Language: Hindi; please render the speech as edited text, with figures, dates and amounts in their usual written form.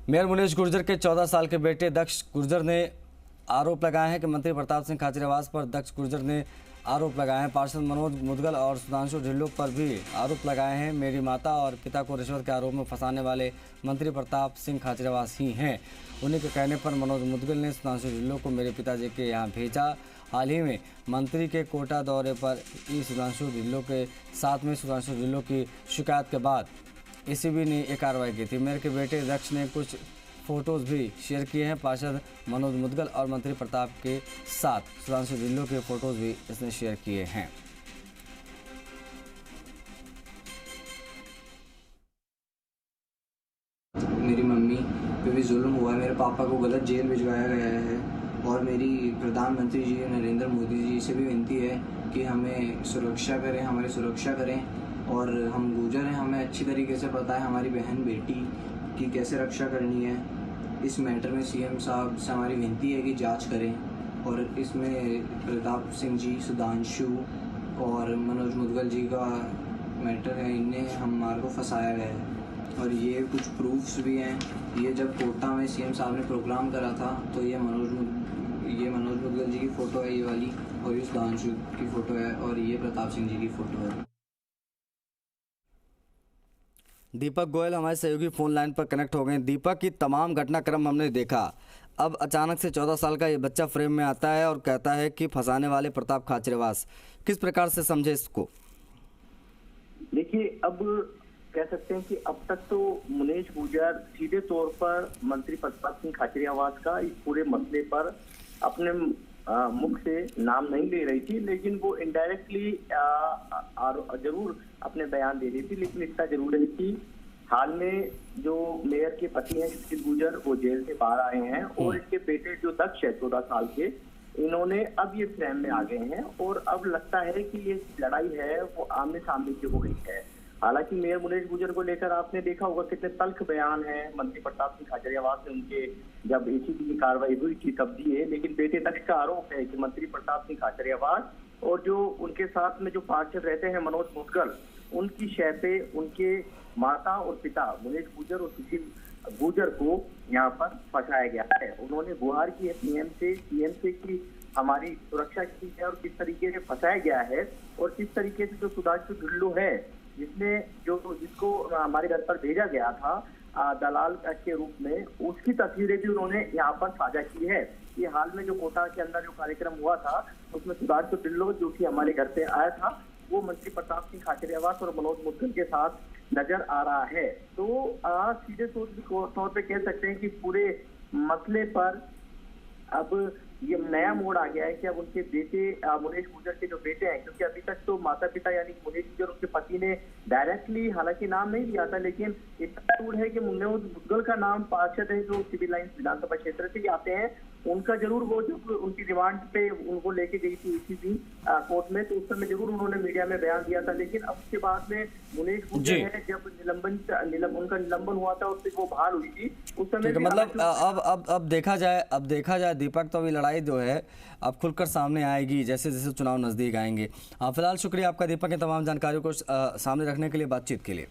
मेयर मुनीश गुर्जर के 14 साल के बेटे दक्ष गुर्जर ने आरोप लगाए हैं कि मंत्री प्रताप सिंह खाचरियावास पर दक्ष गुर्जर ने आरोप लगाए हैं। पार्षद मनोज मुदगल और सुधांशु ढिल्लों पर भी आरोप लगाए हैं। मेरी माता और पिता को रिश्वत के आरोप में फंसाने वाले मंत्री प्रताप सिंह खाचरियावास ही हैं। उन्हीं के कहने पर मनोज मुदगल ने सुधांशु ढिल्लों को मेरे पिताजी के यहाँ भेजा। हाल ही में मंत्री के कोटा दौरे पर सुधांशु ढिल्लों के साथ में सुधांशु ढिल्लों की शिकायत के बाद एसीबी ने एक कार्रवाई की थी। मेयर के बेटे दक्ष ने कुछ फोटोज भी शेयर किए हैं। पार्षद मनोज मुदगल और मंत्री प्रताप के साथ सुधांशु ढिल्लों के फोटोज भी इसने शेयर किए हैं। मेरी मम्मी पे भी जुल्म हुआ है, मेरे पापा को गलत जेल भिजवाया गया है और मेरी प्रधानमंत्री जी नरेंद्र मोदी जी से भी विनती है कि हमें सुरक्षा करें, हमारी सुरक्षा करें। और हम गुर्जर हैं, हमें अच्छी तरीके से पता है हमारी बहन बेटी की कैसे रक्षा करनी है। इस मैटर में सीएम साहब से हमारी विनती है कि जांच करें और इसमें प्रताप सिंह जी, सुधांशु और मनोज मुदगल जी का मैटर है, इन्हें हमारे को फंसाया गया है और ये कुछ प्रूफ्स भी हैं। ये जब कोटा में सीएम साहब ने प्रोग्राम करा था तो ये मनोज मुदगल जी की फ़ोटो है ये वाली, और ये सुधांशु की फ़ोटो है और ये प्रताप सिंह जी की फ़ोटो है। दीपक गोयल हमारे सहयोगी फोन लाइन पर कनेक्ट हो गए। दीपक की तमाम घटनाक्रम हमने देखा, अब अचानक से 14 साल का ये बच्चा फ्रेम में आता है और कहता है कि फंसाने वाले प्रताप खाचरियावास, किस प्रकार से समझे इसको? देखिए, अब कह सकते हैं कि अब तक तो मुनीश गुर्जर सीधे तौर पर मंत्री प्रताप सिंह खाचरियावास का इस पूरे मसले पर अपने मुख से नाम नहीं ले रही थी, लेकिन वो इनडायरेक्टली जरूर अपने बयान दे रही थी। लेकिन इतना जरूर है कि हाल में जो मेयर के पति हैं सुशील गुर्जर, वो जेल से बाहर आए हैं और इनके बेटे जो दक्ष है 14 साल के, इन्होंने अब ये फ्रेम में आ गए हैं और अब लगता है कि ये लड़ाई है वो आमने सामने की हो गई है। हालांकि मेयर मुनीश गुर्जर को लेकर आपने देखा होगा कितने तल्ख बयान हैं मंत्री प्रताप सिंह खाचरियावास ने उनके जब एसीबी की कार्रवाई हुई थी तब दिए, लेकिन बेटे दक्ष का आरोप है कि मंत्री प्रताप सिंह खाचरियावास और जो उनके साथ में जो पार्षद रहते हैं मनोज मुदगल, उनकी शय पे उनके माता और पिता मुनीश गुर्जर और सुशील गुर्जर को यहाँ पर फंसाया गया है। उन्होंने गुहार की है सीएम से कि हमारी सुरक्षा की है और किस तरीके से फंसाया गया है और किस तरीके से जो सुधांशु ढिल्लों है जिसको हमारे घर पर भेजा गया था दलाल के रूप में, उसकी तस्वीरें भी उन्होंने यहाँ पर साझा की है। ये हाल में जो कोटा के अंदर जो कार्यक्रम हुआ था उसमें सुधांशु ढिल्लों जो कि हमारे घर पे आया था, वो मंत्री प्रताप सिंह खाचरियावास और मनोज मुदगल के साथ नजर आ रहा है। तो सीधे तौर पे कह सकते हैं कि पूरे मसले पर अब ये नया मोड़ आ गया है कि अब उनके बेटे मुनीश गुर्जर के जो बेटे हैं, क्योंकि अभी तक तो माता पिता यानी मुनीश गुर्जर उनके पति ने डायरेक्टली हालांकि नाम नहीं लिया था, लेकिन इतना जरूर है कि मनोज मुदगल का नाम पार्षद है जो सिविल लाइंस विधानसभा क्षेत्र से आते हैं, उनका जरूर वो जब उनकी रिमांड पे उनको लेके गई थी एसीबी कोर्ट में तो उस समय जरूर उन्होंने मीडिया में बयान दिया था। लेकिन अब उसके बाद में मुनीश गुर्जर है जब उनका निलंबन हुआ था और फिर वो बहाल हुई थी उस समय मतलब अब देखा जाए दीपक, तो अभी लड़ाई जो है अब खुलकर सामने आएगी जैसे जैसे चुनाव नजदीक आएंगे। फिलहाल शुक्रिया आपका दीपक, के तमाम जानकारियों को सामने रखने के लिए, बातचीत के लिए।